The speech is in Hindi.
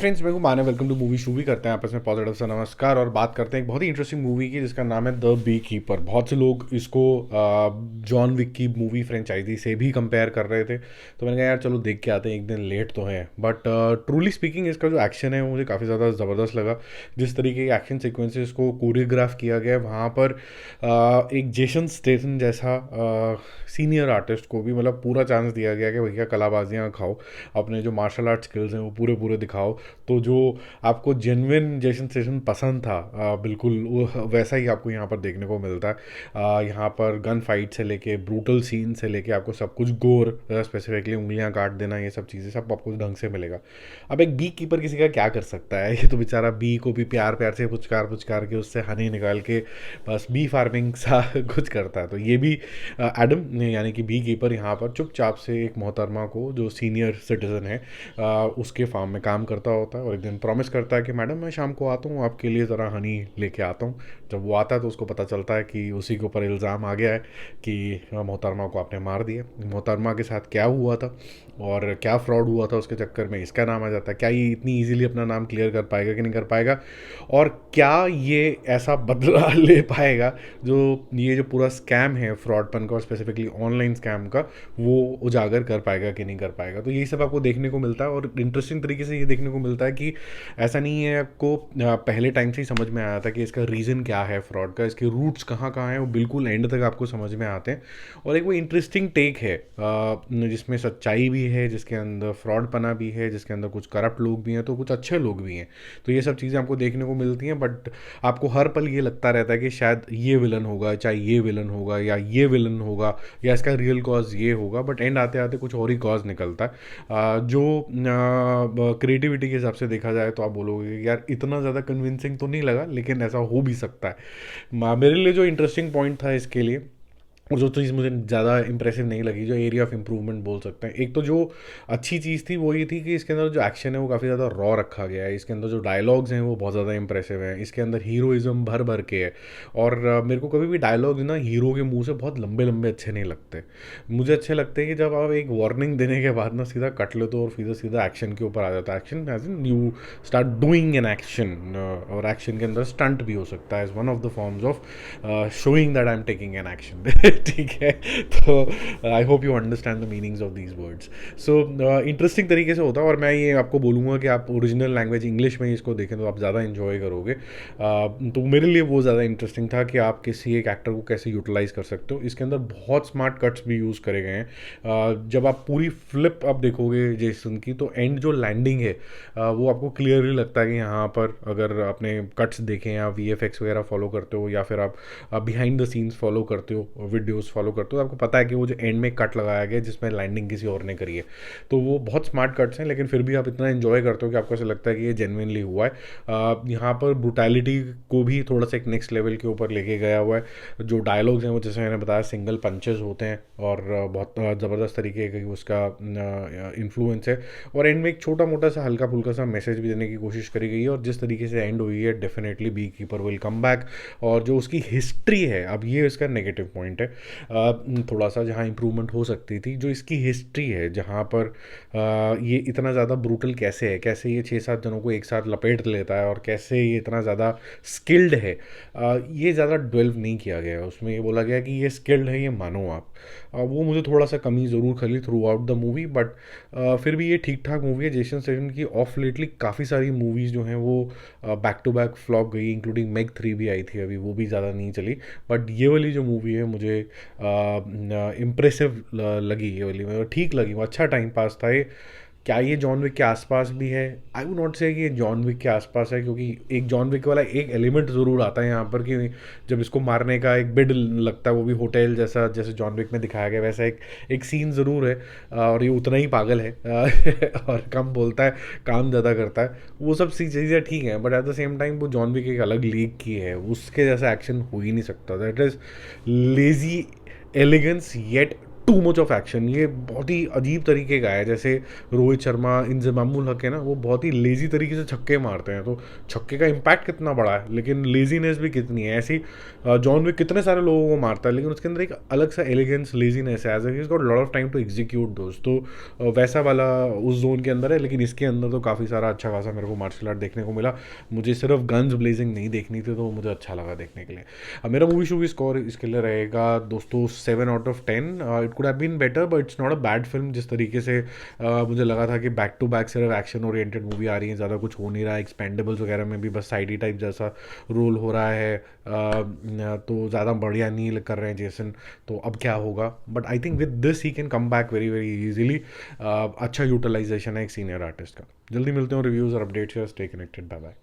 फ्रेंड्स, मैं हूं Manav. Welcome to movie shoovy. करते हैं आपस में पॉजिटिव सा नमस्कार और बात करते हैं एक बहुत ही इंटरेस्टिंग मूवी की जिसका नाम है द बी कीपर। बहुत से लोग इसको जॉन विक की मूवी फ्रेंचाइजी से भी कंपेयर कर रहे थे, तो मैंने कहा यार चलो देख के आते हैं, एक दिन लेट तो हैं। बट ट्रूली स्पीकिंग इसका जो एक्शन है वो मुझे काफ़ी ज़्यादा ज़बरदस्त लगा। जिस तरीके के एक्शन सिक्वेंसेस को कोरियोग्राफ किया गया है वहाँ पर एक जेसन स्टेथम जैसा सीनियर आर्टिस्ट को भी मतलब पूरा चांस दिया गया कि भैया कलाबाजियाँ खाओ, अपने जो मार्शल आर्ट स्किल्स हैं वो पूरे पूरे दिखाओ। तो जो आपको जेन्युइन जेसन स्टेथम पसंद था, बिल्कुल वो वैसा ही आपको यहाँ पर देखने को मिलता है। यहाँ पर गन फाइट से लेके ब्रूटल सीन से लेके आपको सब कुछ, गोर स्पेसिफिकली उंगलियां काट देना, ये सब चीज़ें सब आपको ढंग से मिलेगा। अब एक बी कीपर किसी का क्या कर सकता है? ये तो बेचारा बी को भी प्यार प्यार से पुचकार पुचकार के उससे हनी निकाल के बस बी फार्मिंग सा कुछ करता है। तो ये भी एडम यानी कि बी कीपर यहाँ पर चुपचाप से एक मोहतरमा को, जो सीनियर सिटीजन है, उसके फार्म में काम करता होता है और एक दिन प्रॉमिस करता है कि मैडम मैं शाम को आता हूँ, आपके लिए ज़रा हनी लेके आता हूँ। जब वो आता है तो उसको पता चलता है कि उसी के ऊपर इल्ज़ाम आ गया है कि मोहतरमा को आपने मार दिया। मोहतरमा के साथ क्या हुआ था और क्या फ्रॉड हुआ था उसके चक्कर में इसका नाम आ जाता है। क्या ये इतनी ईजिली अपना नाम क्लियर कर पाएगा कि नहीं कर पाएगा, और क्या ये ऐसा बदला ले पाएगा जो ये जो पूरा स्कैम है फ्रॉडपन का और स्पेसिफिकली ऑनलाइन स्कैम का, वो उजागर कर पाएगा कि नहीं कर पाएगा। तो यही सब आपको देखने को मिलता है और इंटरेस्टिंग तरीके से ये देखने को मिलता है कि ऐसा नहीं है आपको पहले टाइम से ही समझ में आया था कि इसका रीज़न क्या है फ्रॉड का, इसके रूट्स कहाँ कहाँ हैं, वो बिल्कुल एंड तक आपको समझ में आते हैं। और एक वो इंटरेस्टिंग टेक है जिसमें सच्चाई भी है, जिसके अंदर फ्रॉडपना भी है, जिसके अंदर कुछ करप्ट लोग भी हैं तो कुछ अच्छे लोग भी हैं। तो ये सब चीज़ें आपको देखने को मिलती हैं, बट आपको हर पल ये लगता रहता है कि शायद ये विलन होगा, चाहे ये विलन होगा या ये विलन होगा या इसका रियल कॉज ये होगा, बट एंड आते आते कुछ और ही कॉज निकलता है। जो क्रिएटिविटी के हिसाब से देखा जाए तो आप बोलोगे कि यार इतना ज़्यादा कन्विंसिंग तो नहीं लगा, लेकिन ऐसा हो भी सकता है। मेरे लिए जो इंटरेस्टिंग पॉइंट था इसके लिए, और जो चीज़ मुझे ज़्यादा इंप्रेसिव नहीं लगी, जो एरिया ऑफ इम्प्रूवमेंट बोल सकते हैं, एक तो जो अच्छी चीज़ थी वो ये थी कि इसके अंदर जो एक्शन है वो काफ़ी ज़्यादा रॉ रखा गया है। इसके अंदर जो डायलॉग्स हैं वो बहुत ज़्यादा इंप्रेसिव हैं। इसके अंदर हीरोइज्म भर भर के है। और मेरे को कभी भी डायलॉग्स ना हीरो के मुंह से बहुत लंबे लंबे अच्छे नहीं लगते। मुझे अच्छे लगते हैं कि जब आप एक वार्निंग देने के बाद ना सीधा कट लेते हो और सीधा सीधा एक्शन के ऊपर आ जाता है। Action as in you start doing an action, और एक्शन के अंदर स्टंट भी हो सकता है as one of the forms of showing that I am taking an action. ठीक है, तो I hope you understand the meanings of these words. So interesting तरीके से होता है, और मैं ये आपको बोलूँगा कि आप ओरिजिनल लैंग्वेज इंग्लिश में इसको देखें तो आप ज़्यादा इन्जॉय करोगे। तो मेरे लिए वो ज़्यादा इंटरेस्टिंग था कि आप किसी एक एक्टर को कैसे यूटिलाइज़ कर सकते हो। इसके अंदर बहुत स्मार्ट कट्स भी यूज़ करे गए हैं। जब आप पूरी फ्लिप आप देखोगे जेसन की, तो एंड जो लैंडिंग है वो आपको क्लियरली लगता है कि यहाँ पर अगर आपने कट्स देखें या VFX वगैरह फॉलो करते हो या फिर आप बिहाइंड द सीन्स फॉलो करते हो, वीडियोस फॉलो करते हो, आपको पता है कि वो जो एंड में कट लगाया गया जिसमें लैंडिंग किसी और ने करी है। तो वो बहुत स्मार्ट कट्स हैं, लेकिन फिर भी आप इतना एंजॉय करते हो कि आपको ऐसा लगता है कि ये जेन्युइनली हुआ है। यहाँ पर ब्रुटैलिटी को भी थोड़ा सा एक नेक्स्ट लेवल के ऊपर लेके गया हुआ है। जो डायलॉग्स हैं वो, जैसे मैंने बताया, सिंगल पंचेस होते हैं और बहुत ज़बरदस्त तरीके का उसका इन्फ्लुएंस है। और एंड में एक छोटा मोटा सा हल्का फुल्का सा मैसेज भी देने की कोशिश करी गई है, और जिस तरीके से एंड हुई है, definitely bee keeper will come back. और जो उसकी हिस्ट्री है, अब ये इसका नेगेटिव पॉइंट है थोड़ा सा, जहाँ इंप्रूवमेंट हो सकती थी, जो इसकी हिस्ट्री है, जहाँ पर ये इतना ज़्यादा ब्रूटल कैसे है, कैसे ये 6-7 जनों को एक साथ लपेट लेता है और कैसे ये इतना ज़्यादा स्किल्ड है, ये ज़्यादा डेवलप नहीं किया गया है। उसमें ये बोला गया कि ये स्किल्ड है, ये मानो आप। वो मुझे थोड़ा सा कमी ज़रूर खली through out the movie, but फिर भी ये ठीक ठाक मूवी है। जेसन स्टेथम की ऑफ लेटली काफ़ी सारी मूवीज़ जो हैं वो बैक टू बैक फ्लॉप गई, इंक्लूडिंग मेग 3 भी आई थी अभी, वो भी ज़्यादा नहीं चली। बट ये वाली जो मूवी है मुझे इम्प्रेसिव लगी, ये वाली मुझे ठीक लगी, वो अच्छा टाइम पास था ये। क्या ये जॉन विक के आसपास भी है? आई वुड नॉट से कि ये जॉन विक के आसपास है, क्योंकि एक जॉन विक वाला एक एलिमेंट ज़रूर आता है यहाँ पर कि जब इसको मारने का एक बिड लगता है, वो भी होटल जैसा, जैसे जॉन विक में दिखाया गया वैसा एक सीन ज़रूर है। और ये उतना ही पागल है और कम बोलता है, काम ज़्यादा करता है। वो सब सी चीज़ें ठीक हैं, but at the same time वो जॉन विक एक अलग लीग की है, उसके जैसा एक्शन हो ही नहीं सकता। That is lazy elegance yet too much of action. ये बहुत ही अजीब तरीके का है, जैसे रोहित शर्मा, इंजमामुल हक है ना, वो बहुत ही लेज़ी तरीके से छक्के मारते हैं, तो छक्के का इम्पैक्ट कितना बड़ा है, लेकिन लेजीनेस भी कितनी है। ऐसी जॉन विक कितने सारे लोगों को मारता है, लेकिन उसके अंदर एक अलग सा एलिगेंस, लेजीनेस है, as is got lot of time to execute those. तो वैसा वाला उस जोन के अंदर है, लेकिन इसके अंदर तो काफ़ी सारा अच्छा खासा मेरे को मार्शल आर्ट देखने को मिला। मुझे सिर्फ गन्स ब्लेजिंग नहीं देखनी थी, तो मुझे अच्छा लगा देखने के लिए। अब मेरा मूवी शूवी स्कोर इसके लिए रहेगा दोस्तों 7/10। It could have been better but it's not a bad film. जिस तरीके से मुझे लगा था कि बैक टू बैक सिर्फ एक्शन ओरिएंटेड मूवी आ रही है, ज़्यादा कुछ हो नहीं रहा है, एक्सपेंडेबल्स वगैरह में भी बस साइडी टाइप जैसा रोल हो रहा है, तो ज़्यादा बढ़िया नहीं कर रहे हैं जेसन, तो अब क्या होगा। But I think with this he can come back very very easily. अच्छा यूटिलाइजेशन है एक सीनियर आर्टिस्ट का। जल्दी मिलते हैं रिव्यूज़ और updates. Stay connected, bye bye.